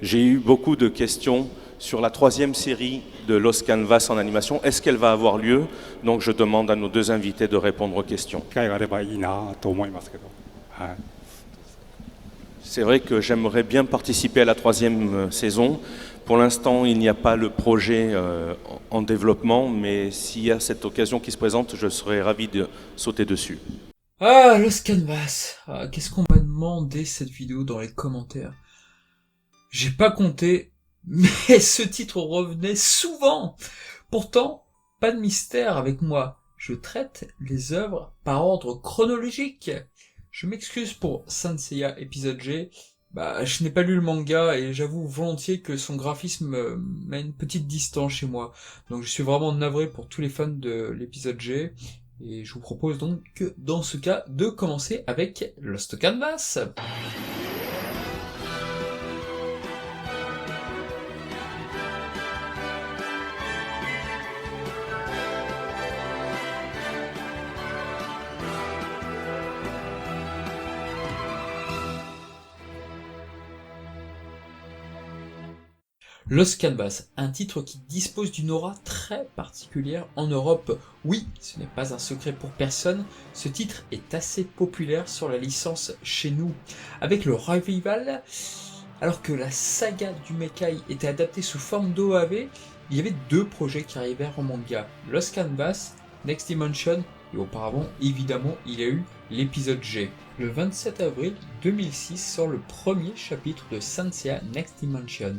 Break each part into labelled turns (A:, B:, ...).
A: J'ai eu beaucoup de questions sur la troisième série de Lost Canvas en animation. Est-ce qu'elle va avoir lieu? Donc je demande à nos deux invités de répondre aux questions.
B: 機会があればいいなと思いますけど、はい、
A: C'est vrai que j'aimerais bien participer à la troisième saison. Pour l'instant, il n'y a pas le projet en développement, mais s'il y a cette occasion qui se présente, je serais ravi de sauter dessus.
C: Ah, Lost Canvas. Ah, qu'est-ce qu'on m'a demandé cette vidéo dans les commentaires? J'ai pas compté, mais ce titre revenait souvent. Pourtant, pas de mystère avec moi. Je traite les œuvres par ordre chronologique. Je m'excuse pour Saint Seiya épisode G. Je n'ai pas lu le manga et j'avoue volontiers que son graphisme met une petite distance chez moi. Donc je suis vraiment navré pour tous les fans de l'épisode G. Et je vous propose donc, dans ce cas, de commencer avec Lost Canvas. Lost Canvas, un titre qui dispose d'une aura très particulière en Europe. Oui, ce n'est pas un secret pour personne, ce titre est assez populaire sur la licence chez nous. Avec le revival, alors que la saga du Mekai était adaptée sous forme d'OAV, il y avait deux projets qui arrivèrent en manga. Lost Canvas, Next Dimension, et auparavant, évidemment, il y a eu l'épisode G. Le 27 avril 2006 sort le premier chapitre de Saint Seiya Next Dimension.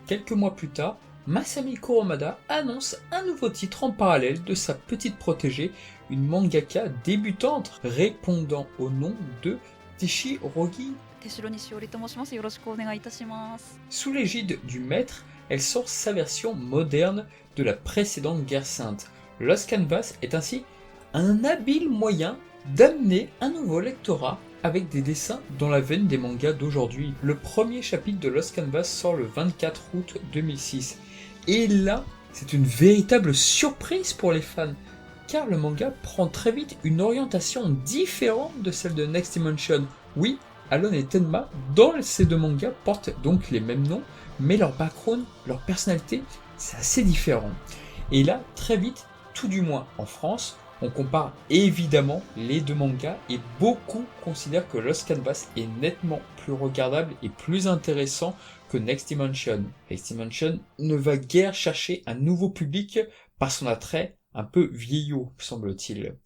C: Quelques mois plus tard, Masami Kurumada annonce un nouveau titre en parallèle de sa petite protégée, une mangaka débutante répondant au nom de Teshirogi. Sous l'égide du maître, elle sort sa version moderne de la précédente guerre sainte. Lost Canvas est ainsi un habile moyen d'amener un nouveau lectorat avec des dessins dans la veine des mangas d'aujourd'hui. Le premier chapitre de Lost Canvas sort le 24 août 2006. Et là, c'est une véritable surprise pour les fans, car le manga prend très vite une orientation différente de celle de Next Dimension. Oui, Alone et Tenma, dans ces deux mangas, portent donc les mêmes noms, mais leur background, leur personnalité, c'est assez différent. Et là, très vite, tout du moins en France, on compare évidemment les deux mangas et beaucoup considèrent que Lost Canvas est nettement plus regardable et plus intéressant que Next Dimension. Next Dimension ne va guère chercher un nouveau public par son attrait un peu vieillot, semble-t-il.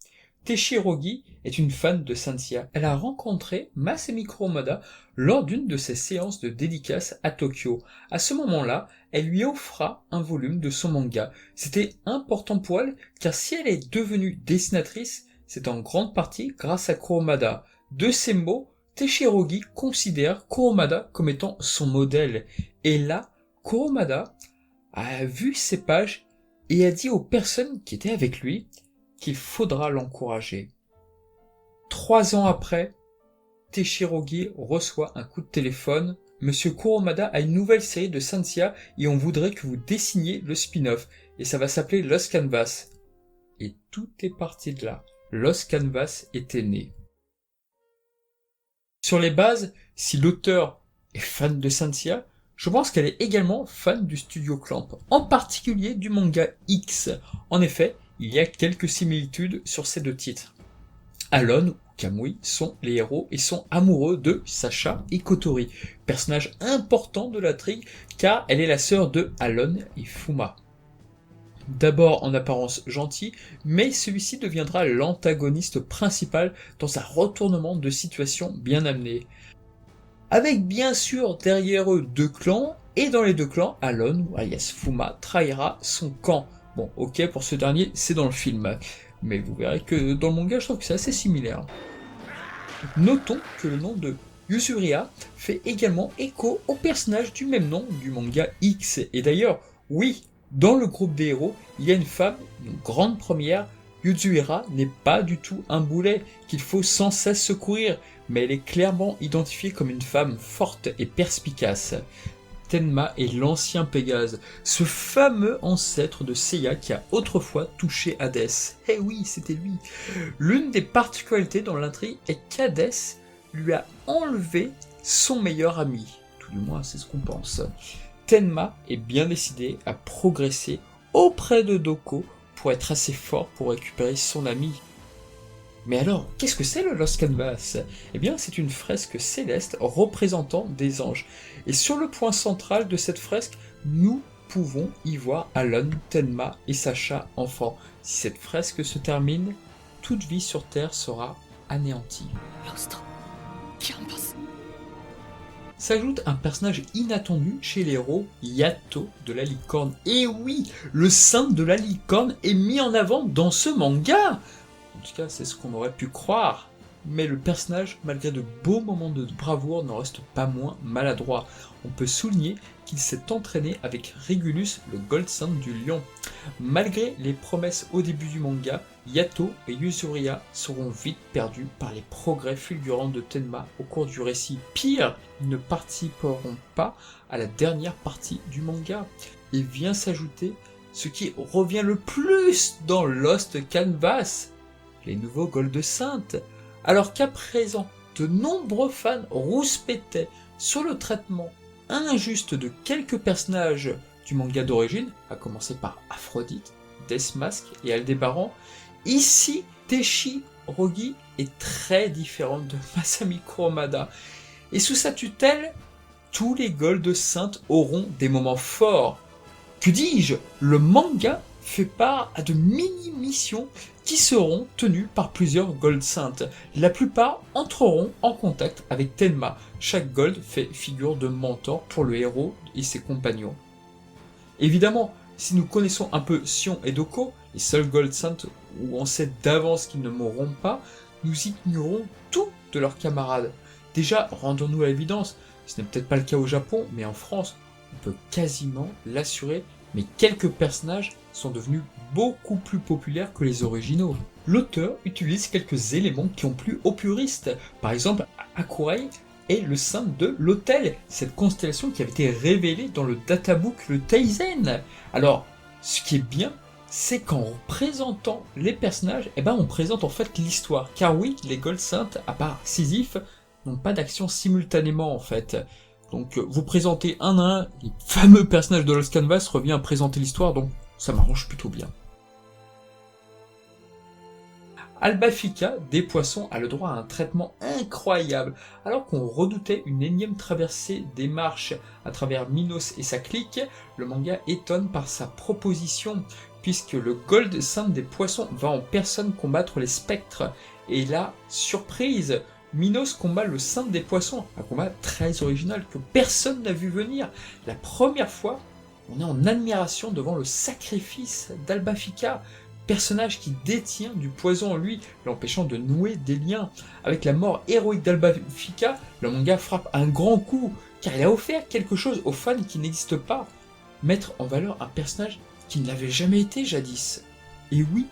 C: Teshirogi est une fan de Saint Seiya. Elle a rencontré Masami Kurumada lors d'une de ses séances de dédicace à Tokyo. À ce moment-là, elle lui offra un volume de son manga. C'était important pour elle, car si elle est devenue dessinatrice, c'est en grande partie grâce à Kurumada. De ces mots, Teshirogi considère Kurumada comme étant son modèle. Et là, Kurumada a vu ces pages et a dit aux personnes qui étaient avec lui qu'il faudra l'encourager. 3 ans après, Teshirogi reçoit un coup de téléphone. Monsieur Kurumada a une nouvelle série de Saint Seiya et on voudrait que vous dessiniez le spin-off. Et ça va s'appeler Lost Canvas. Et tout est parti de là. Lost Canvas était né. Sur les bases, si l'auteur est fan de Saint Seiya, je pense qu'elle est également fan du studio Clamp, en particulier du manga X. En effet, il y a quelques similitudes sur ces deux titres. Alone ou Kamui sont les héros et sont amoureux de Sacha et Kotori, personnages importants de l'intrigue car elle est la sœur de Alone et Fuma. D'abord en apparence gentil, mais celui-ci deviendra l'antagoniste principal dans un retournement de situation bien amené. Avec bien sûr derrière eux deux clans, et dans les deux clans, Alone, ou alias Fuma, trahira son camp. Bon, ok, pour ce dernier, c'est dans le film. Mais vous verrez que dans le manga, je trouve que c'est assez similaire. Notons que le nom de Yuzuriha fait également écho au personnage du même nom du manga X. Et d'ailleurs, oui, dans le groupe des héros, il y a une femme, une grande première. Yuzuriha n'est pas du tout un boulet qu'il faut sans cesse secourir, mais elle est clairement identifiée comme une femme forte et perspicace. Tenma est l'ancien Pégase, ce fameux ancêtre de Seiya qui a autrefois touché Hadès. Eh oui, c'était lui. L'une des particularités dans l'intrigue est qu'Hadès lui a enlevé son meilleur ami. Tout du moins c'est ce qu'on pense. Tenma est bien décidé à progresser auprès de Doko pour être assez fort pour récupérer son ami. Mais alors, qu'est-ce que c'est le Lost Canvas? Eh bien, c'est une fresque céleste représentant des anges. Et sur le point central de cette fresque, nous pouvons y voir Alan, Tenma et Sacha enfants. Si cette fresque se termine, toute vie sur Terre sera anéantie.
D: Lost Canvas.
C: S'ajoute un personnage inattendu chez les héros, Yato de la licorne. Et oui, le sein de la licorne est mis en avant dans ce manga. En tout cas, c'est ce qu'on aurait pu croire. Mais le personnage, malgré de beaux moments de bravoure, n'en reste pas moins maladroit. On peut souligner qu'il s'est entraîné avec Régulus, le Gold Saint du lion. Malgré les promesses au début du manga, Yato et Yuzuriha seront vite perdus par les progrès fulgurants de Tenma au cours du récit. Pire, ils ne participeront pas à la dernière partie du manga. Et vient s'ajouter ce qui revient le plus dans Lost Canvas, les nouveaux Gold Saints. Alors qu'à présent, de nombreux fans rouspétaient sur le traitement injuste de quelques personnages du manga d'origine, à commencer par Aphrodite, Deathmask et Aldébaran, ici, Teishi Rogi est très différente de Masami Kurumada. Et sous sa tutelle, tous les Gold Saints auront des moments forts. Que dis-je? Le manga fait part à de mini-missions qui seront tenues par plusieurs Gold Saints. La plupart entreront en contact avec Tenma. Chaque Gold fait figure de mentor pour le héros et ses compagnons. Évidemment, si nous connaissons un peu Sion et Doko, les seuls Gold Saints où on sait d'avance qu'ils ne mourront pas, nous ignorons tout de leurs camarades. Déjà, rendons-nous à l'évidence, ce n'est peut-être pas le cas au Japon, mais en France, on peut quasiment l'assurer, mais quelques personnages sont devenus beaucoup plus populaires que les originaux. L'auteur utilise quelques éléments qui ont plu aux puristes. Par exemple, Hakurei est le saint de l'autel, cette constellation qui avait été révélée dans le databook le Taizen. Alors, ce qui est bien, c'est qu'en présentant les personnages, on présente en fait l'histoire. Car oui, les Gold Saints, à part Sisyphe, n'ont pas d'action simultanément en fait. Donc vous présentez un à un les fameux personnages de Lost Canvas, revient à présenter l'histoire, donc ça m'arrange plutôt bien. Albafika des poissons a le droit à un traitement incroyable. Alors qu'on redoutait une énième traversée des marches à travers Minos et sa clique, le manga étonne par sa proposition, puisque le Gold Saint des poissons va en personne combattre les spectres. Et là, surprise, Minos combat le Saint des poissons, un combat très original que personne n'a vu venir. La première fois, on est en admiration devant le sacrifice d'Albafika, personnage qui détient du poison en lui, l'empêchant de nouer des liens. Avec la mort héroïque d'Albafika, le manga frappe un grand coup, car il a offert quelque chose aux fans qui n'existe pas, mettre en valeur un personnage qui ne l'avait jamais été jadis. Et oui,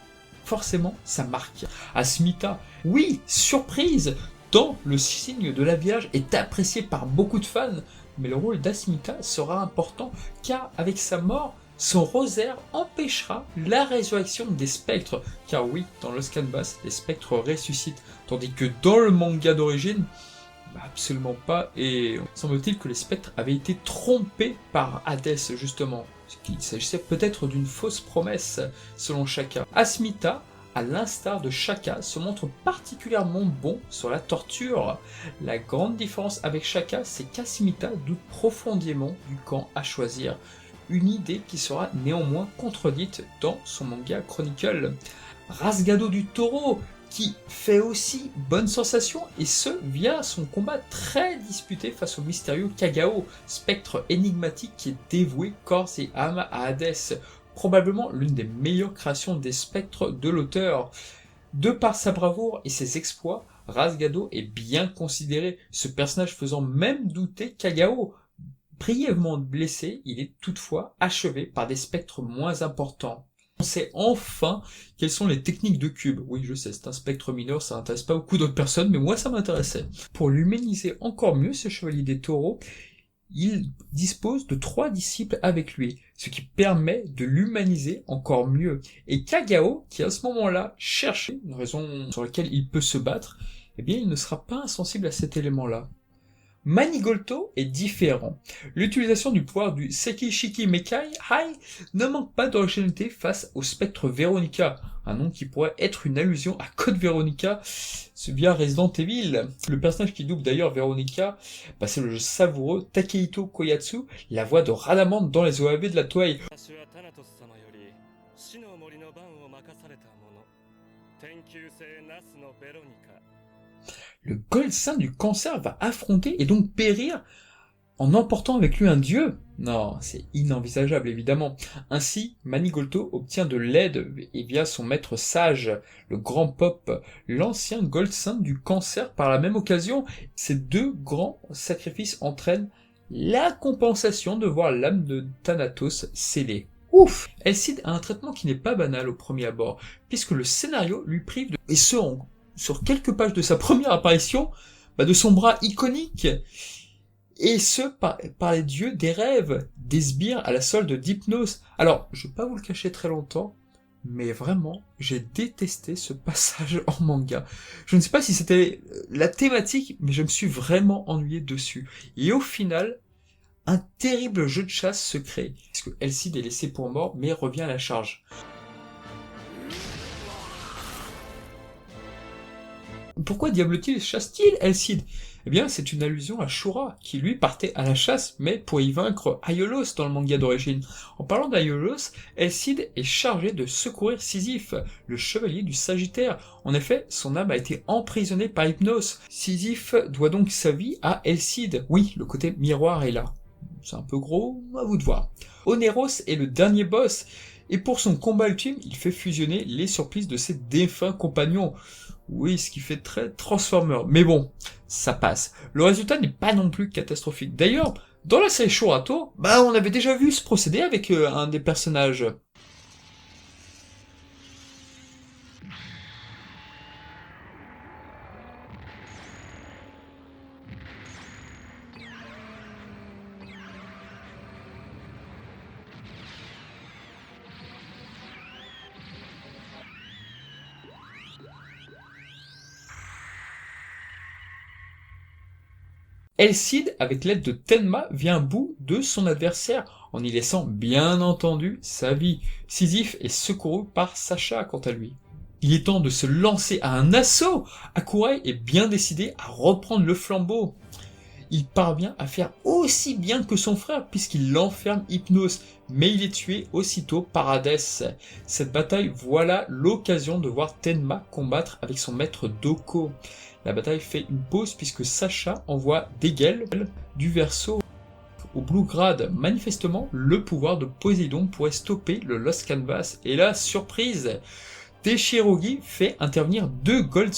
C: forcément, ça marque. Asmita, oui, surprise, dans le signe de la Vierge est apprécié par beaucoup de fans, mais le rôle d'Asmita sera important car avec sa mort, son rosaire empêchera la résurrection des spectres. Car oui, dans Lost Canvas, les spectres ressuscitent, tandis que dans le manga d'origine, absolument pas, et semble-t-il que les spectres avaient été trompés par Hadès justement, qu'il s'agissait peut-être d'une fausse promesse selon Shaka. Asmita, à l'instar de Shaka, se montre particulièrement bon sur la torture. La grande différence avec Shaka, c'est qu'Asmita doute profondément du camp à choisir. Une idée qui sera néanmoins contredite dans son manga Chronicle. Rasgado du Taureau, qui fait aussi bonne sensation, et ce via son combat très disputé face au mystérieux Kagao, spectre énigmatique qui est dévoué corps et âme à Hadès. Probablement l'une des meilleures créations des spectres de l'auteur. De par sa bravoure et ses exploits, Rasgado est bien considéré, ce personnage faisant même douter Kagao. Brièvement blessé, il est toutefois achevé par des spectres moins importants. On sait enfin quelles sont les techniques de Cube. Oui, je sais, c'est un spectre mineur, ça n'intéresse pas beaucoup d'autres personnes, mais moi ça m'intéressait. Pour l'humaniser encore mieux, ce chevalier des taureaux, il dispose de 3 disciples avec lui, ce qui permet de l'humaniser encore mieux. Et Kagao, qui à ce moment-là cherchait une raison sur laquelle il peut se battre, eh bien il ne sera pas insensible à cet élément-là. Manigolto est différent. L'utilisation du pouvoir du Sekishiki Mekai Hai ne manque pas d'originalité face au spectre Veronica, un nom qui pourrait être une allusion à Code Veronica via Resident Evil. Le personnage qui double d'ailleurs Veronica, c'est le savoureux Takehito Koyatsu, la voix de Radamant dans les OAV de la Toei. Le Gold Saint du cancer va affronter et donc périr en emportant avec lui un dieu. Non, c'est inenvisageable évidemment. Ainsi, Manigolto obtient de l'aide et via son maître sage, le grand Pop, l'ancien Gold Saint du cancer par la même occasion. Ces deux grands sacrifices entraînent la compensation de voir l'âme de Thanatos scellée. Ouf! Elcid a un traitement qui n'est pas banal au premier abord, puisque le scénario lui prive de... Et ce, sur quelques pages de sa première apparition, de son bras iconique. Et ce, par les dieux des rêves, des sbires à la solde d'Hypnos. Alors, je vais pas vous le cacher très longtemps, mais vraiment, j'ai détesté ce passage en manga. Je ne sais pas si c'était la thématique, mais je me suis vraiment ennuyé dessus. Et au final, un terrible jeu de chasse se crée, puisque Elcid est laissé pour mort, mais revient à la charge. Pourquoi diable-t-il chasse-t-il Elcid ? Eh bien, c'est une allusion à Shura, qui lui partait à la chasse, mais pour y vaincre Aiolos dans le manga d'origine. En parlant d'Aiolos, Elcid est chargé de secourir Sisyphe, le chevalier du Sagittaire. En effet, son âme a été emprisonnée par Hypnos. Sisyphe doit donc sa vie à Elcid. Oui, le côté miroir est là. C'est un peu gros, à vous de voir. Oneros est le dernier boss, et pour son combat ultime, il fait fusionner les surplices de ses défunts compagnons. Oui, ce qui fait très Transformer. Mais bon, ça passe. Le résultat n'est pas non plus catastrophique. D'ailleurs, dans la série Shurato, on avait déjà vu ce procédé avec un des personnages. Elcid, avec l'aide de Tenma, vient à bout de son adversaire, en y laissant bien entendu sa vie. Sisyphe est secouru par Sacha, quant à lui. Il est temps de se lancer à un assaut. Hakurai est bien décidé à reprendre le flambeau. Il parvient à faire aussi bien que son frère, puisqu'il l'enferme Hypnos, mais il est tué aussitôt par Hadès. Cette bataille, voilà l'occasion de voir Tenma combattre avec son maître Doko. La bataille fait une pause puisque Sacha envoie Degel du Verseau au Blue Grad. Manifestement, le pouvoir de Poséidon pourrait stopper le Lost Canvas. Et là, surprise, Teshirogi fait intervenir deux Golds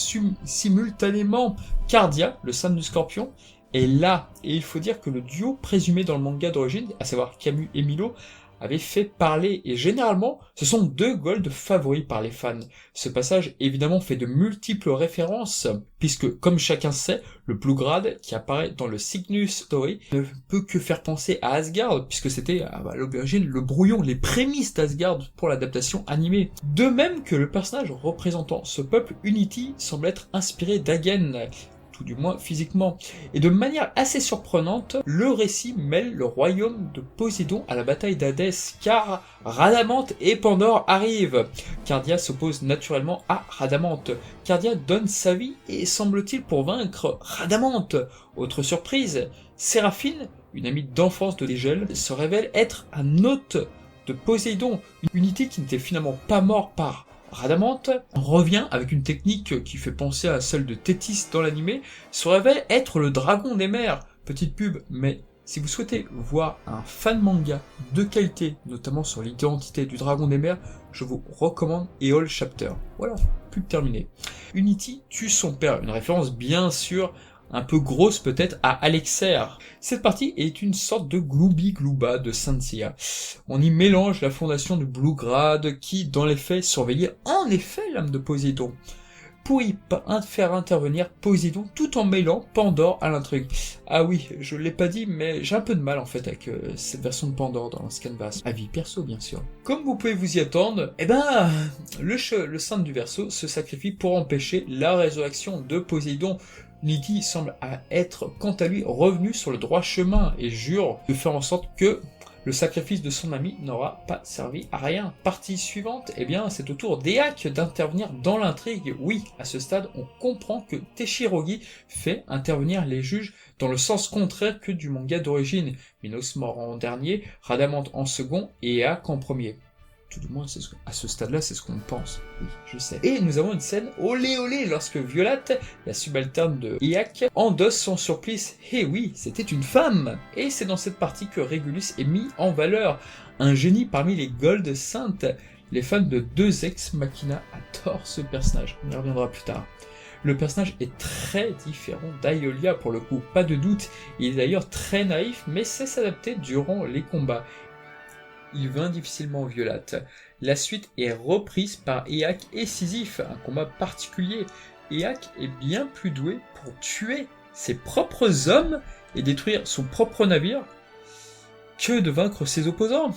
C: simultanément. Cardia, le Saint du Scorpion, est là. Et il faut dire que le duo présumé dans le manga d'origine, à savoir Camus et Milo, avait fait parler, et généralement, ce sont deux Golds favoris par les fans. Ce passage, évidemment, fait de multiples références, puisque, comme chacun sait, le Blue Grad, qui apparaît dans le Cygnus Story, ne peut que faire penser à Asgard, puisque c'était, à l'origine, le brouillon, les prémices d'Asgard pour l'adaptation animée. De même que le personnage représentant ce peuple, Unity, semble être inspiré d'Hagen, tout du moins physiquement. Et de manière assez surprenante, le récit mêle le royaume de Poséidon à la bataille d'Hadès, car Radamante et Pandore arrivent. Cardia s'oppose naturellement à Radamante. Cardia donne sa vie, et semble-t-il pour vaincre Radamante. Autre surprise, Séraphine, une amie d'enfance de Dégel, se révèle être un hôte de Poséidon, une unité qui n'était finalement pas morte par Radamante, revient avec une technique qui fait penser à celle de Thétis dans l'animé, se révèle être le dragon des mers. Petite pub, mais si vous souhaitez voir un fan manga de qualité, notamment sur l'identité du dragon des mers, je vous recommande Eol Chapter. Voilà, pub terminée. Unity tue son père, une référence bien sûr un peu grosse peut-être à Alexer. Cette partie est une sorte de gloubi-glouba de Saint Seiya. On y mélange la fondation du Blue Grad qui, dans les faits, surveillait en effet l'âme de Poséidon, pour y faire intervenir Poséidon tout en mêlant Pandore à l'intrigue. Ah oui, je l'ai pas dit, mais j'ai un peu de mal en fait avec cette version de Pandore dans Lost Canvas. Avis perso bien sûr. Comme vous pouvez vous y attendre, le saint du Verseau se sacrifie pour empêcher la résurrection de Poséidon. Nidhi semble être quant à lui revenu sur le droit chemin et jure de faire en sorte que le sacrifice de son ami n'aura pas servi à rien. Partie suivante, eh bien, c'est au tour d'Eak d'intervenir dans l'intrigue. Oui, à ce stade, on comprend que Teshirogi fait intervenir les juges dans le sens contraire que du manga d'origine. Minos mort en dernier, Radamante en second et Eak en premier. Tout du moins, à ce stade-là, c'est ce qu'on pense. Oui, je sais. Et nous avons une scène olé olé lorsque Violette, la subalterne de Eak, endosse son surplice. Eh oui, c'était une femme. Et c'est dans cette partie que Régulus est mis en valeur. Un génie parmi les Gold Saintes. Les fans de Deux Ex Machina adorent ce personnage. On y reviendra plus tard. Le personnage est très différent d'Aeolia pour le coup, pas de doute. Il est d'ailleurs très naïf, mais sait s'adapter durant les combats. Il vainc difficilement Violette. La suite est reprise par Eak et Sisyphe, un combat particulier. Eak est bien plus doué pour tuer ses propres hommes et détruire son propre navire que de vaincre ses opposants.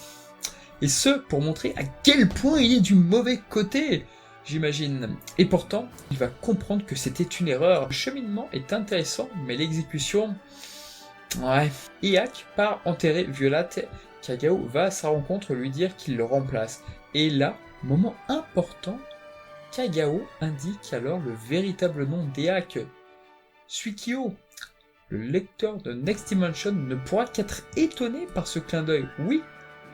C: Et ce, pour montrer à quel point il est du mauvais côté, j'imagine. Et pourtant, il va comprendre que c'était une erreur. Le cheminement est intéressant, mais l'exécution... Ouais. Eak part enterrer Violette. Kagao va à sa rencontre lui dire qu'il le remplace. Et là, moment important, Kagao indique alors le véritable nom d'Eak. Suikyo. Le lecteur de Next Dimension ne pourra qu'être étonné par ce clin d'œil. Oui,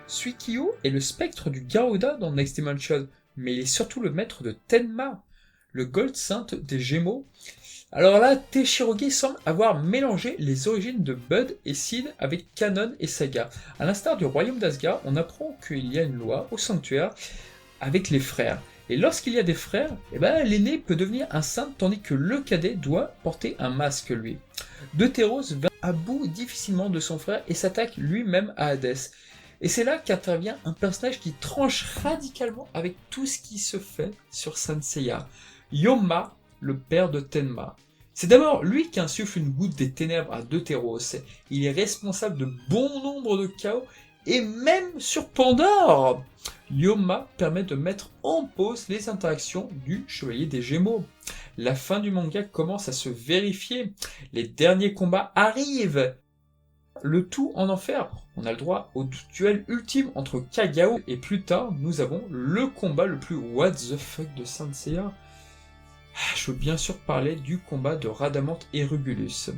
C: Suikyo est le spectre du Garuda dans Next Dimension, mais il est surtout le maître de Tenma, le Gold Saint des Gémeaux. Alors là, Teshirogi semble avoir mélangé les origines de Bud et Sid avec Kanon et Saga. À l'instar du royaume d'Asgard, on apprend qu'il y a une loi au sanctuaire avec les frères. Et lorsqu'il y a des frères, l'aîné peut devenir un saint tandis que le cadet doit porter un masque lui. Deutéros va à bout difficilement de son frère et s'attaque lui-même à Hadès. Et c'est là qu'intervient un personnage qui tranche radicalement avec tout ce qui se fait sur Saint Seiya. Yoma, le père de Tenma. C'est d'abord lui qui insuffle une goutte des ténèbres à Deutéros. Il est responsable de bon nombre de chaos et même sur Pandore. Yoma permet de mettre en pause les interactions du Chevalier des Gémeaux. La fin du manga commence à se vérifier. Les derniers combats arrivent. Le tout en enfer. On a le droit au duel ultime entre Kagao et plus tard, nous avons le combat le plus what the fuck de Saint Seiya. Je veux bien sûr parler du combat de Radamante et Rugulus.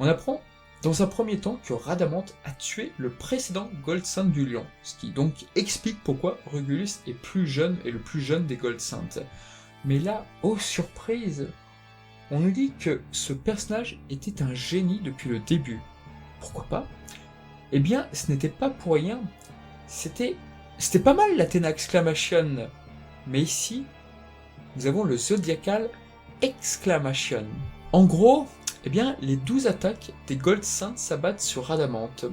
C: On apprend dans un premier temps que Radamante a tué le précédent Gold Saint du Lion, ce qui donc explique pourquoi Rugulus est plus jeune et le plus jeune des Gold Saints. Mais là, oh surprise, on nous dit que ce personnage était un génie depuis le début. Pourquoi pas? Eh bien, ce n'était pas pour rien. C'était pas mal l'Athena Exclamation. Mais ici, nous avons le Zodiacal Exclamation. En gros, eh bien, les 12 attaques des Gold Saints s'abattent sur Radamante.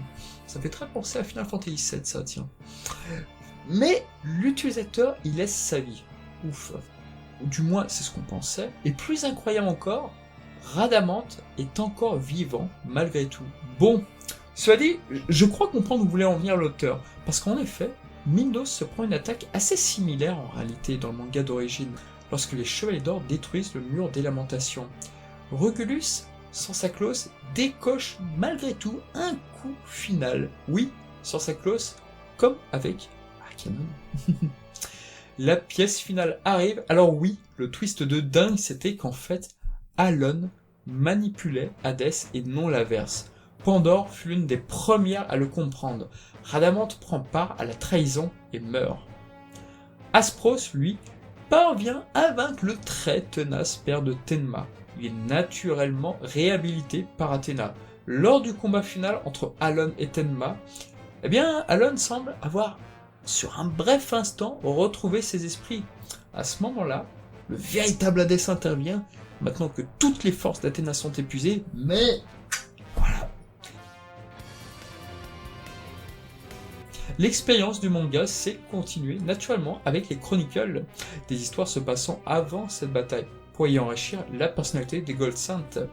C: Ça fait très penser à Final Fantasy VII, ça, tiens. Mais l'utilisateur, il laisse sa vie. Ouf. Du moins, c'est ce qu'on pensait. Et plus incroyable encore, Radamante est encore vivant, malgré tout. Bon, cela dit, je crois comprendre où voulait en venir l'auteur. Parce qu'en effet, Minos se prend une attaque assez similaire en réalité dans le manga d'origine, lorsque les Chevaliers d'Or détruisent le mur des Lamentations. Rugulus, sans sa clause, décoche malgré tout un coup final. Oui, sans sa clause, comme avec Akanon. La pièce finale arrive. Alors oui, le twist de dingue, c'était qu'en fait, Alon manipulait Hadès et non l'inverse. Pandore fut l'une des premières à le comprendre. Radamante prend part à la trahison et meurt. Aspros, lui, parvient à vaincre le très tenace père de Tenma. Il est naturellement réhabilité par Athéna. Lors du combat final entre Alon et Tenma, eh bien, Alon semble avoir, sur un bref instant, retrouvé ses esprits. À ce moment-là, le véritable Hadès intervient, maintenant que toutes les forces d'Athéna sont épuisées, mais voilà. L'expérience du manga s'est continuée naturellement avec les chronicles, des histoires se passant avant cette bataille, pour y enrichir la personnalité des Gold Saints.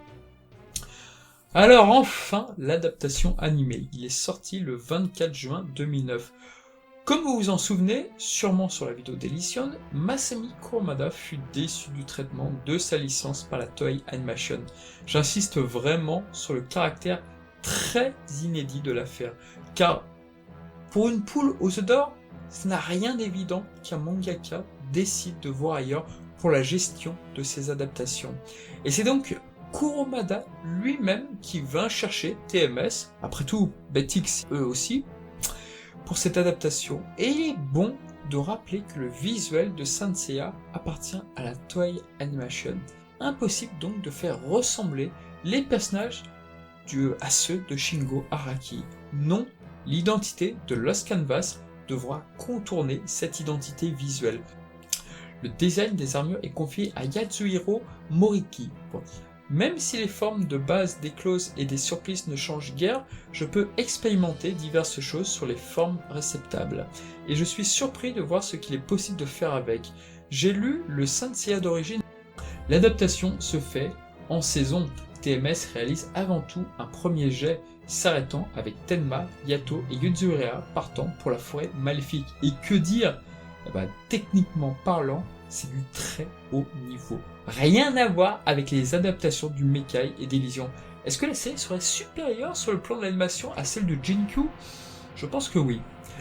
C: Alors enfin, l'adaptation animée. Il est sorti le 24 juin 2009. Comme vous vous en souvenez, sûrement sur la vidéo d'Elysion, Masami Kurumada fut déçu du traitement de sa licence par la Toei Animation. J'insiste vraiment sur le caractère très inédit de l'affaire, car pour une poule aux œufs d'or, ça n'a rien d'évident qu'un mangaka décide de voir ailleurs pour la gestion de ses adaptations. Et c'est donc Kurumada lui-même qui vint chercher TMS, après tout Betix eux aussi, pour cette adaptation. Et il est bon de rappeler que le visuel de Saint Seiya appartient à la Toei Animation. Impossible donc de faire ressembler les personnages à ceux de Shingo Araki. Non, l'identité de Lost Canvas devra contourner cette identité visuelle. Le design des armures est confié à Yasuhiro Moriki. Bon. Même si les formes de base des clauses et des surplices ne changent guère, je peux expérimenter diverses choses sur les formes réceptables. Et je suis surpris de voir ce qu'il est possible de faire avec. J'ai lu le Saint Seiya d'origine. L'adaptation se fait en saison. TMS réalise avant tout un premier jet, s'arrêtant avec Tenma, Yato et Yuzuriha partant pour la forêt maléfique. Et que dire ? Techniquement parlant, c'est du très haut niveau. Rien à voir avec les adaptations du Mekai et d'Elysion. Est-ce que la série serait supérieure sur le plan de l'animation à celle de Jinkyu ? Je pense que oui.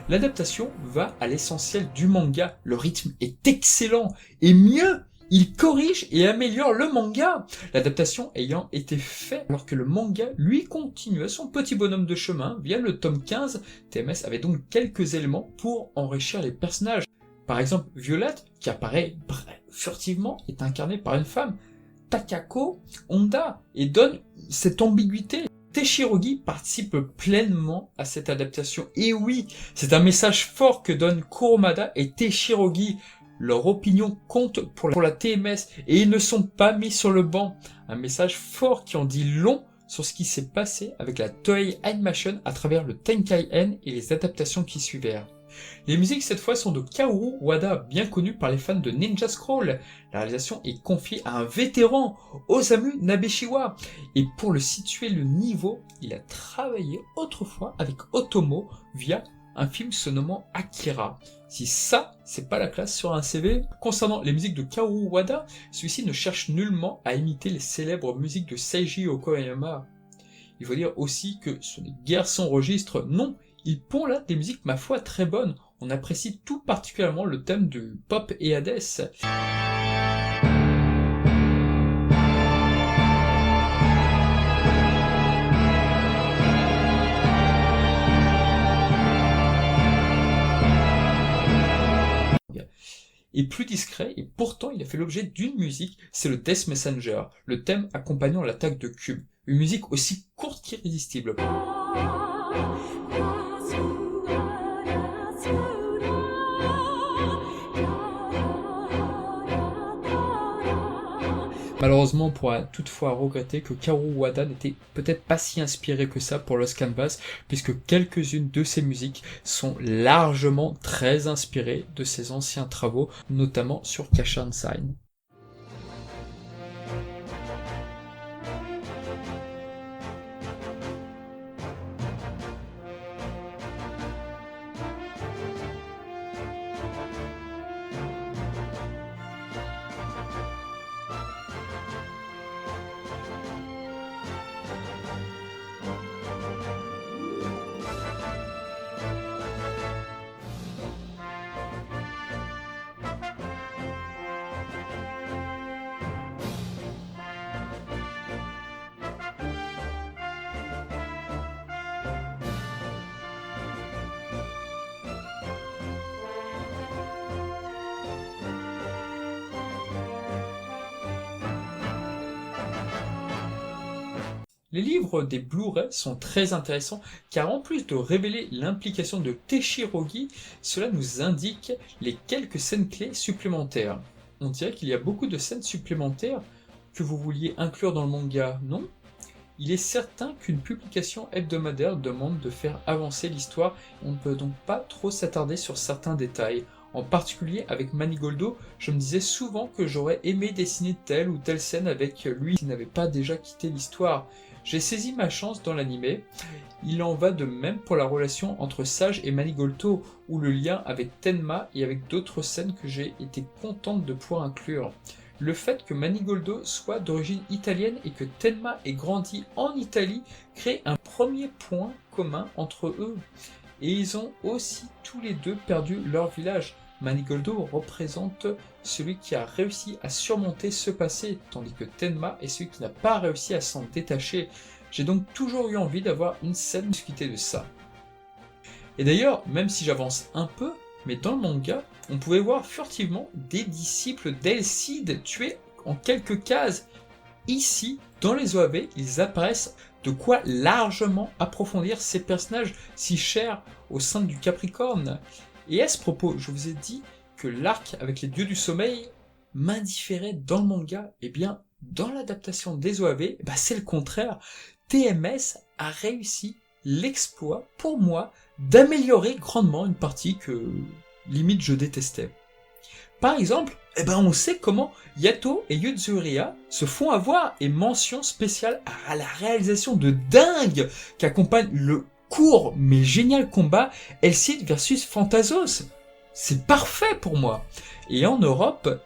C: L'adaptation va à l'essentiel du manga. Le rythme est excellent. Et mieux, il corrige et améliore le manga. L'adaptation ayant été faite alors que le manga, lui, continuait son petit bonhomme de chemin via le tome 15. TMS avait donc quelques éléments pour enrichir les personnages. Par exemple, Violette, qui apparaît furtivement, est incarnée par une femme, Takako Honda, et donne cette ambiguïté. Teshirogi participe pleinement à cette adaptation. Et oui, c'est un message fort que donnent Kurumada et Teshirogi. Leur opinion compte pour la TMS, et ils ne sont pas mis sur le banc. Un message fort qui en dit long sur ce qui s'est passé avec la Toei Animation à travers le Tenkaichen et les adaptations qui suivèrent. Les musiques cette fois sont de Kaoru Wada, bien connu par les fans de Ninja Scroll. La réalisation est confiée à un vétéran, Osamu Nabeshiwa. Et pour le situer le niveau, il a travaillé autrefois avec Otomo via un film se nommant Akira. Si ça, c'est pas la classe sur un CV. Concernant les musiques de Kaoru Wada, celui-ci ne cherche nullement à imiter les célèbres musiques de Seiji Yokoyama. Il faut dire aussi que ce n'est guère son registre, non. Il pond là des musiques, ma foi, très bonnes. On apprécie tout particulièrement le thème du pop et Hades. Et plus discret, et pourtant il a fait l'objet d'une musique, c'est le Death Messenger, le thème accompagnant l'attaque de Cube. Une musique aussi courte qu'irrésistible. Malheureusement, on pourra toutefois regretter que Kaoru Wada n'était peut-être pas si inspiré que ça pour Lost Canvas, puisque quelques-unes de ses musiques sont largement très inspirées de ses anciens travaux, notamment sur Kashan Sign. Les livres des Blu-ray sont très intéressants car en plus de révéler l'implication de Teshirogi, cela nous indique les quelques scènes clés supplémentaires. On dirait qu'il y a beaucoup de scènes supplémentaires que vous vouliez inclure dans le manga, non ? Il est certain qu'une publication hebdomadaire demande de faire avancer l'histoire, on ne peut donc pas trop s'attarder sur certains détails. En particulier avec Manigoldo, je me disais souvent que j'aurais aimé dessiner telle ou telle scène avec lui qui n'avait pas déjà quitté l'histoire. J'ai saisi ma chance dans l'anime, Il en va de même pour la relation entre Sage et Manigoldo, ou le lien avec Tenma et avec d'autres scènes que j'ai été contente de pouvoir inclure. Le fait que Manigoldo soit d'origine italienne et que Tenma ait grandi en Italie crée un premier point commun entre eux. Et ils ont aussi tous les deux perdu leur village. Manigoldo représente celui qui a réussi à surmonter ce passé, tandis que Tenma est celui qui n'a pas réussi à s'en détacher. J'ai donc toujours eu envie d'avoir une scène discutée de ça. Et d'ailleurs, même si j'avance un peu, mais dans le manga, on pouvait voir furtivement des disciples d'Elcide tués en quelques cases. Ici, dans les OAV, ils apparaissent, de quoi largement approfondir ces personnages si chers au sein du Capricorne. Et à ce propos, je vous ai dit que l'arc avec les dieux du sommeil m'indifférait dans le manga. Eh bien, dans l'adaptation des OAV, c'est le contraire. TMS a réussi l'exploit, pour moi, d'améliorer grandement une partie que, limite, je détestais. Par exemple, on sait comment Yato et Yuzuriha se font avoir, et mention spéciale à la réalisation de dingue qu'accompagne le court mais génial combat Elcide versus Phantasos. C'est parfait pour moi. Et en Europe,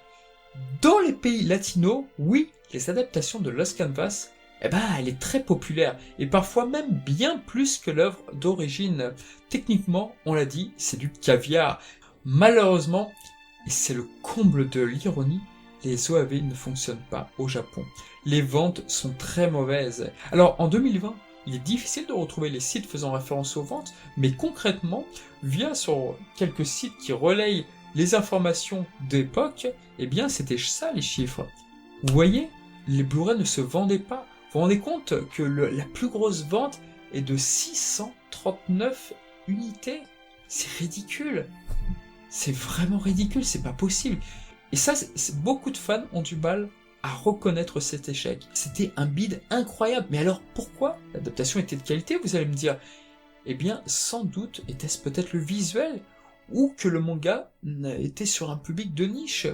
C: dans les pays latinos, oui, les adaptations de Lost Canvas, elle est très populaire, et parfois même bien plus que l'œuvre d'origine. Techniquement, on l'a dit, c'est du caviar. Malheureusement, et c'est le comble de l'ironie, les OAV ne fonctionnent pas au Japon. Les ventes sont très mauvaises. Alors en 2020, il est difficile de retrouver les sites faisant référence aux ventes, mais concrètement, via sur quelques sites qui relayent les informations d'époque, c'était ça les chiffres. Vous voyez, les Blu-ray ne se vendaient pas. Vous vous rendez compte que la plus grosse vente est de 639 unités? C'est ridicule. C'est vraiment ridicule, c'est pas possible. Et ça, beaucoup de fans ont du mal à reconnaître cet échec. C'était un bid incroyable. Mais alors pourquoi l'adaptation était de qualité, vous allez me dire? Sans doute était-ce peut-être le visuel, ou que le manga était sur un public de niche.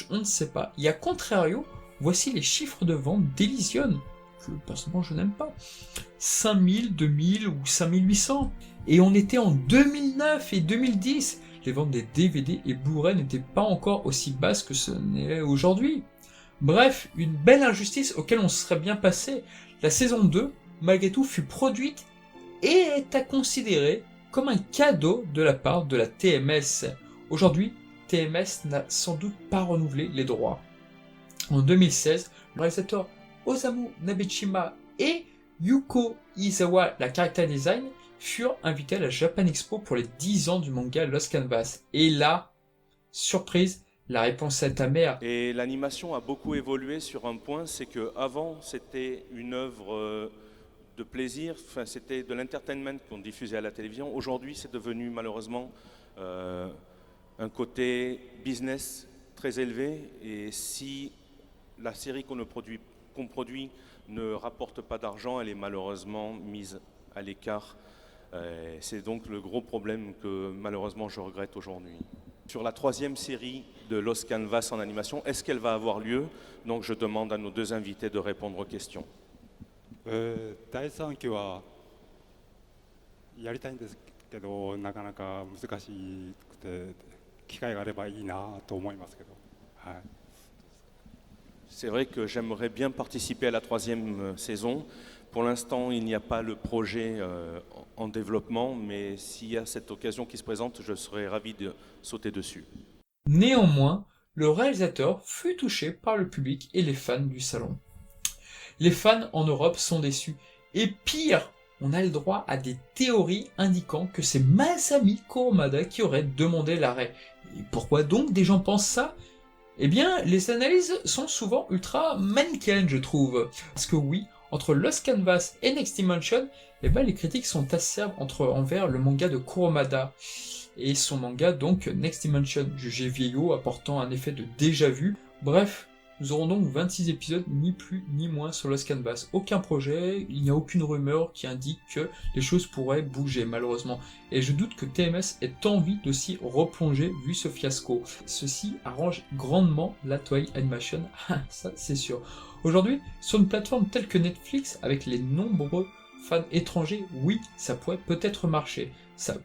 C: On ne sait pas. Et à contrario, voici les chiffres de vente d'Elysion, que personnellement je n'aime pas. 5000, 2000 ou 5800. Et on était en 2009 et 2010. Les ventes des DVD et Blu-ray n'étaient pas encore aussi basses que ce n'est aujourd'hui. Bref, une belle injustice auquel on serait bien passé. La saison 2, malgré tout, fut produite et est à considérer comme un cadeau de la part de la TMS. Aujourd'hui, TMS n'a sans doute pas renouvelé les droits. En 2016, le réalisateur Osamu Nabeshima et Yuko Izawa, la character design, furent invités à la Japan Expo pour les 10 ans du manga Lost Canvas. Et là, surprise, la réponse est amère.
A: Et l'animation a beaucoup évolué sur un point, c'est que avant c'était une œuvre de plaisir, c'était de l'entertainment qu'on diffusait à la télévision. Aujourd'hui, c'est devenu malheureusement un côté business très élevé. Et si la série qu'on produit ne rapporte pas d'argent, elle est malheureusement mise à l'écart. C'est donc le gros problème que malheureusement je regrette aujourd'hui. Sur la 3e série de Lost Canvas en animation, est-ce qu'elle va avoir lieu? Donc je demande à nos 2 invités de répondre aux questions.
B: 第3期はやりたいんですけど、なかなか難しくて、機会があればいいなと思いますけど。はい。
A: C'est vrai que j'aimerais bien participer à la 3e saison. Pour l'instant, il n'y a pas le projet en développement, mais s'il y a cette occasion qui se présente, je serais ravi de sauter dessus.
C: Néanmoins, le réalisateur fut touché par le public et les fans du salon. Les fans en Europe sont déçus. Et pire, on a le droit à des théories indiquant que c'est Masami Kurumada qui aurait demandé l'arrêt. Et pourquoi donc des gens pensent ça? Les analyses sont souvent ultra manichéennes, je trouve. Parce que oui, entre Lost Canvas et Next Dimension, les critiques sont acerbes envers le manga de Kurumada et son manga donc Next Dimension, jugé vieillot, apportant un effet de déjà-vu. Bref, nous aurons donc 26 épisodes, ni plus ni moins sur Lost Canvas. Aucun projet, il n'y a aucune rumeur qui indique que les choses pourraient bouger, malheureusement. Et je doute que TMS ait envie de s'y replonger vu ce fiasco. Ceci arrange grandement la Toei Animation, ça c'est sûr. Aujourd'hui, sur une plateforme telle que Netflix, avec les nombreux fans étrangers, oui, ça pourrait peut-être marcher. Ça,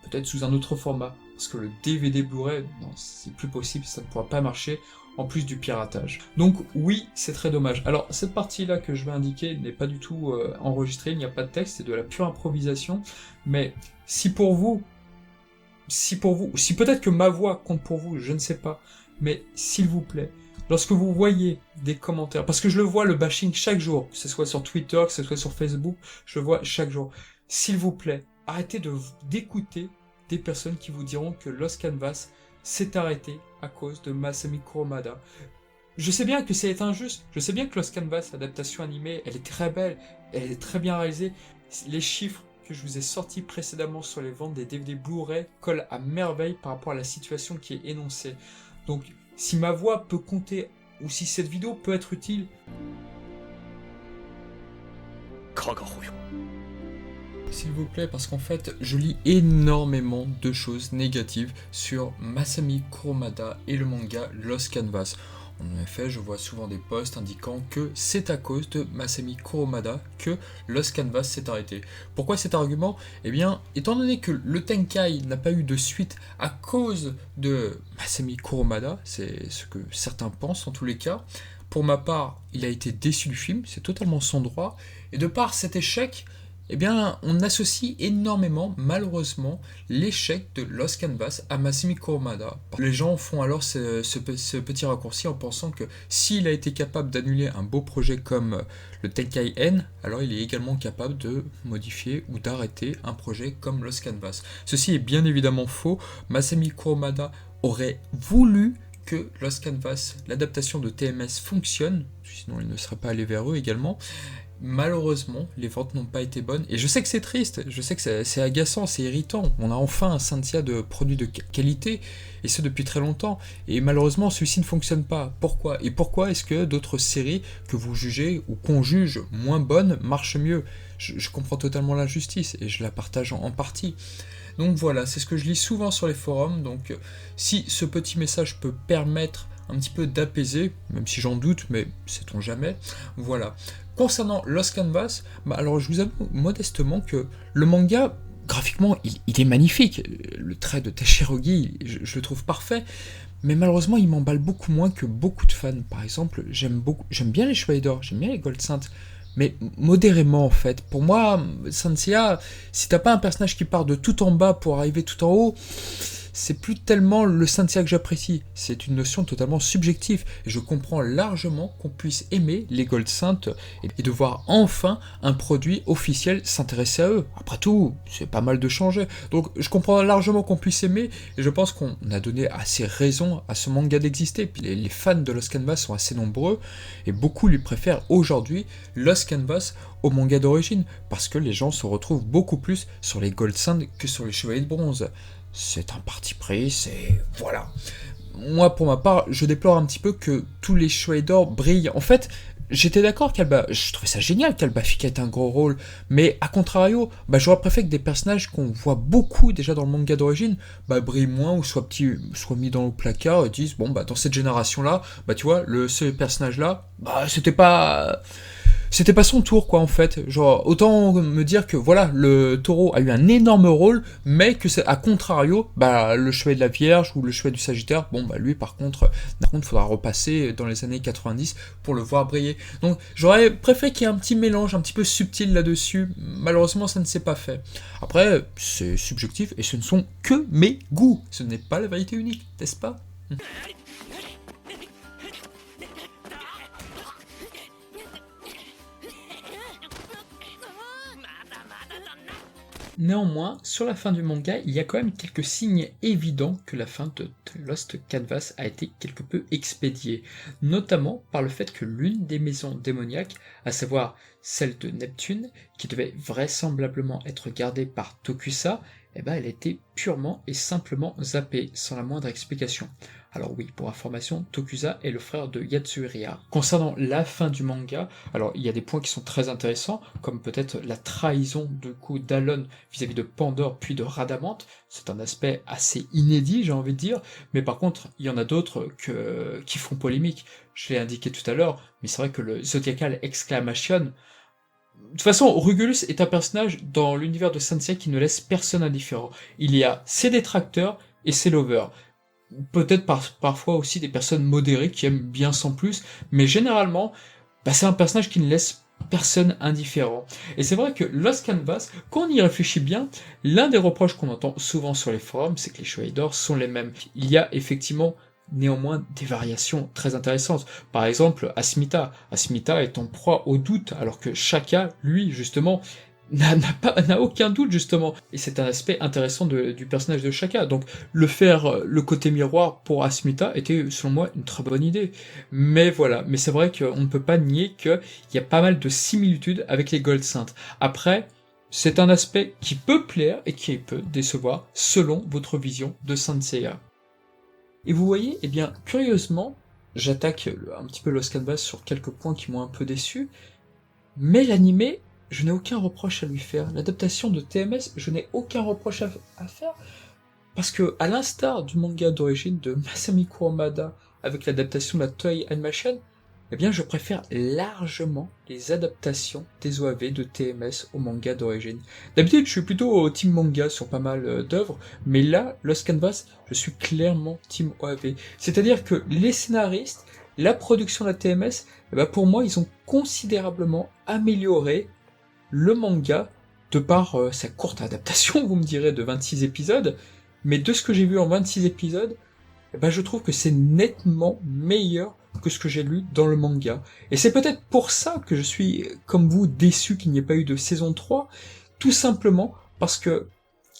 C: peut-être sous un autre format, parce que le DVD Blu-ray, non, c'est plus possible, ça ne pourra pas marcher, en plus du piratage. Donc oui, c'est très dommage. Alors cette partie-là que je vais indiquer n'est pas du tout enregistrée, il n'y a pas de texte, c'est de la pure improvisation, mais si peut-être que ma voix compte pour vous, je ne sais pas, mais s'il vous plaît, lorsque vous voyez des commentaires, parce que je le vois le bashing chaque jour, que ce soit sur Twitter, que ce soit sur Facebook, je le vois chaque jour, s'il vous plaît, arrêtez d'écouter des personnes qui vous diront que Lost Canvas s'est arrêté à cause de Masami Kurumada. Je sais bien que c'est injuste, je sais bien que Lost Canvas, adaptation animée, elle est très belle, elle est très bien réalisée, les chiffres que je vous ai sortis précédemment sur les ventes des DVD Blu-ray collent à merveille par rapport à la situation qui est énoncée. Donc, si ma voix peut compter, ou si cette vidéo peut être utile, s'il vous plaît, parce qu'en fait, je lis énormément de choses négatives sur Masami Kurumada et le manga Lost Canvas. En effet, je vois souvent des posts indiquant que c'est à cause de Masami Kurumada que Lost Canvas s'est arrêté. Pourquoi cet argument ? Eh bien, étant donné que le Tenkai n'a pas eu de suite à cause de Masami Kurumada, c'est ce que certains pensent en tous les cas, pour ma part, il a été déçu du film, c'est totalement son droit, et de par cet échec, eh bien, on associe énormément, malheureusement, l'échec de Lost Canvas à Masami Kurumada. Les gens font alors ce petit raccourci en pensant que s'il a été capable d'annuler un beau projet comme le Tenkai N, alors il est également capable de modifier ou d'arrêter un projet comme Lost Canvas. Ceci est bien évidemment faux. Masami Kurumada aurait voulu que Lost Canvas, l'adaptation de TMS, fonctionne, sinon il ne serait pas allé vers eux également. Malheureusement, les ventes n'ont pas été bonnes, et je sais que c'est triste, je sais que c'est agaçant, c'est irritant, on a enfin un Sainthiya de produits de qualité, et ce depuis très longtemps, et malheureusement celui-ci ne fonctionne pas. Pourquoi ? Et pourquoi est-ce que d'autres séries que vous jugez, ou qu'on juge moins bonnes, marchent mieux ? Je comprends totalement l'injustice, et je la partage en partie. Donc voilà, c'est ce que je lis souvent sur les forums, donc si ce petit message peut permettre un petit peu d'apaiser, même si j'en doute, mais sait-on jamais, voilà. Concernant Lost Canvas, alors je vous avoue modestement que le manga, graphiquement, il est magnifique. Le trait de Tachirogi, je le trouve parfait, mais malheureusement, il m'emballe beaucoup moins que beaucoup de fans. Par exemple, j'aime bien les Chevaliers d'Or, j'aime bien les Gold Saints, mais modérément en fait. Pour moi, Sainthiya, si t'as pas un personnage qui part de tout en bas pour arriver tout en haut, c'est plus tellement le Sainthiya que j'apprécie, c'est une notion totalement subjective, et je comprends largement qu'on puisse aimer les Gold Saints et de voir enfin un produit officiel s'intéresser à eux. Après tout, c'est pas mal de changer, donc je comprends largement qu'on puisse aimer, et je pense qu'on a donné assez raison à ce manga d'exister. Puis les fans de Lost Canvas sont assez nombreux, et beaucoup lui préfèrent aujourd'hui Lost Canvas au manga d'origine, parce que les gens se retrouvent beaucoup plus sur les Gold Saints que sur les Chevaliers de Bronze. C'est un parti pris, c'est... voilà. Moi, pour ma part, je déplore un petit peu que tous les Chevaliers d'Or brillent. En fait, j'étais d'accord je trouvais ça génial qu'Alba Fika ait un gros rôle, mais à contrario, j'aurais préféré que des personnages qu'on voit beaucoup déjà dans le manga d'origine, brillent moins ou soient mis dans le placard et disent, dans cette génération-là, tu vois, ce personnage-là, c'était pas son tour, quoi, en fait. Genre, autant me dire que, voilà, le taureau a eu un énorme rôle, mais que c'est, à contrario, le chevalier de la Vierge ou le chevalier du Sagittaire, lui, par contre, faudra repasser dans les années 90 pour le voir briller. Donc, j'aurais préféré qu'il y ait un petit mélange, un petit peu subtil là-dessus. Malheureusement, ça ne s'est pas fait. Après, c'est subjectif, et ce ne sont que mes goûts. Ce n'est pas la vérité unique, n'est-ce pas ? Néanmoins, sur la fin du manga, il y a quand même quelques signes évidents que la fin de Lost Canvas a été quelque peu expédiée, notamment par le fait que l'une des maisons démoniaques, à savoir celle de Neptune, qui devait vraisemblablement être gardée par Tokusa, elle a été purement et simplement zappée, sans la moindre explication. Alors oui, pour information, Tokusa est le frère de Yatsuhira. Concernant la fin du manga, alors il y a des points qui sont très intéressants, comme peut-être la trahison d'Alon vis-à-vis de Pandore puis de Radamante. C'est un aspect assez inédit, j'ai envie de dire, mais par contre, il y en a d'autres qui font polémique. Je l'ai indiqué tout à l'heure, mais c'est vrai que le Zodiacal Exclamation, toute façon, Rugelus est un personnage dans l'univers de Saint Seiya qui ne laisse personne indifférent. Il y a ses détracteurs et ses lovers. Peut-être parfois aussi des personnes modérées qui aiment bien sans plus, mais généralement, c'est un personnage qui ne laisse personne indifférent. Et c'est vrai que Lost Canvas, quand on y réfléchit bien, l'un des reproches qu'on entend souvent sur les forums, c'est que les chevaliers d'or sont les mêmes. Il y a effectivement néanmoins des variations très intéressantes. Par exemple, Asmita. Asmita est en proie au doute, alors que Shaka, lui, justement, n'a aucun doute, justement. Et c'est un aspect intéressant du personnage de Shaka. Donc, le côté miroir pour Asmita était, selon moi, une très bonne idée. Mais voilà. Mais c'est vrai qu'on ne peut pas nier qu'il y a pas mal de similitudes avec les Gold Saints. Après, c'est un aspect qui peut plaire et qui peut décevoir, selon votre vision de Saint Seiya. Et vous voyez, eh bien, curieusement, j'attaque un petit peu Lost Canvas sur quelques points qui m'ont un peu déçu, mais l'animé, je n'ai aucun reproche à lui faire. L'adaptation de TMS, je n'ai aucun reproche à faire, parce que, à l'instar du manga d'origine de Masami Kurumada, avec l'adaptation de la Toei Animation, eh bien, je préfère largement les adaptations des OAV de TMS au manga d'origine. D'habitude, je suis plutôt au team manga sur pas mal d'œuvres, mais là, Lost Canvas, je suis clairement team OAV. C'est-à-dire que les scénaristes, la production de la TMS, pour moi, ils ont considérablement amélioré le manga de par sa courte adaptation, vous me direz, de 26 épisodes, mais de ce que j'ai vu en 26 épisodes, je trouve que c'est nettement meilleur que ce que j'ai lu dans le manga. Et c'est peut-être pour ça que je suis, comme vous, déçu qu'il n'y ait pas eu de saison 3, tout simplement parce que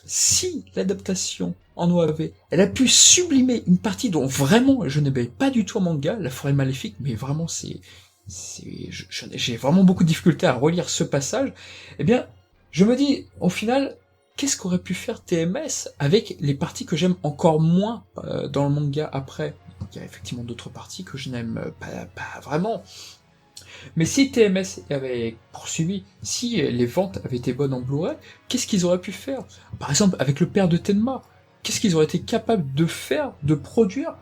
C: si l'adaptation en OAV, elle a pu sublimer une partie dont vraiment je n'aimais pas du tout en manga, la forêt maléfique, mais vraiment j'ai vraiment beaucoup de difficultés à relire ce passage, eh bien, je me dis, au final, qu'est-ce qu'aurait pu faire TMS avec les parties que j'aime encore moins dans le manga après? Il y a effectivement d'autres parties que je n'aime pas vraiment. Mais si TMS avait poursuivi, si les ventes avaient été bonnes en Blu-ray, qu'est-ce qu'ils auraient pu faire? Par exemple, avec le père de Tenma, qu'est-ce qu'ils auraient été capables de faire, de produire,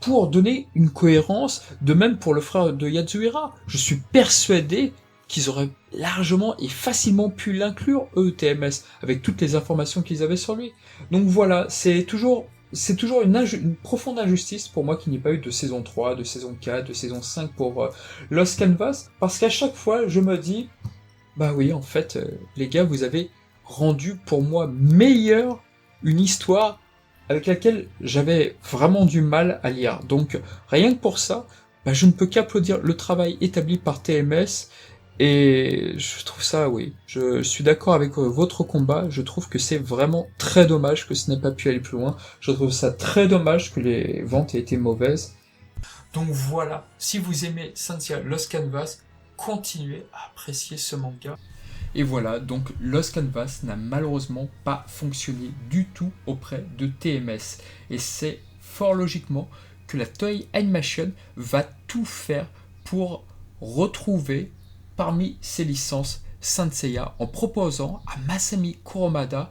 C: pour donner une cohérence, de même pour le frère de Yasuhira? Je suis persuadé qu'ils auraient largement et facilement pu l'inclure, eux, TMS, avec toutes les informations qu'ils avaient sur lui. Donc voilà, c'est toujours une profonde injustice pour moi qu'il n'y ait pas eu de saison 3, de saison 4, de saison 5 pour Lost Canvas, parce qu'à chaque fois, je me dis, oui, en fait, les gars, vous avez rendu pour moi meilleure une histoire avec laquelle j'avais vraiment du mal à lire. Donc, rien que pour ça, je ne peux qu'applaudir le travail établi par TMS, et je trouve ça, oui, je suis d'accord avec votre combat, je trouve que c'est vraiment très dommage que ce n'ait pas pu aller plus loin, je trouve ça très dommage que les ventes aient été mauvaises. Donc voilà, si vous aimez Saint Seiya Lost Canvas, continuez à apprécier ce manga. Et voilà, donc Lost Canvas n'a malheureusement pas fonctionné du tout auprès de TMS, et c'est fort logiquement que la Toei Animation va tout faire pour retrouver parmi ses licences Saint Seiya en proposant à Masami Kurumada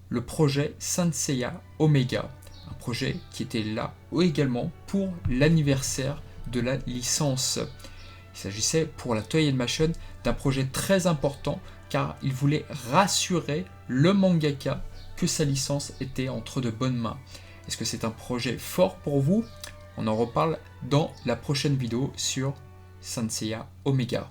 C: le projet Saint Seiya Omega, un projet qui était là également pour l'anniversaire de la licence. Il s'agissait pour la Toei Animation d'un projet très important car il voulait rassurer le mangaka que sa licence était entre de bonnes mains. Est-ce que c'est un projet fort pour vous? On en reparle dans la prochaine vidéo sur Saint Seiya Omega.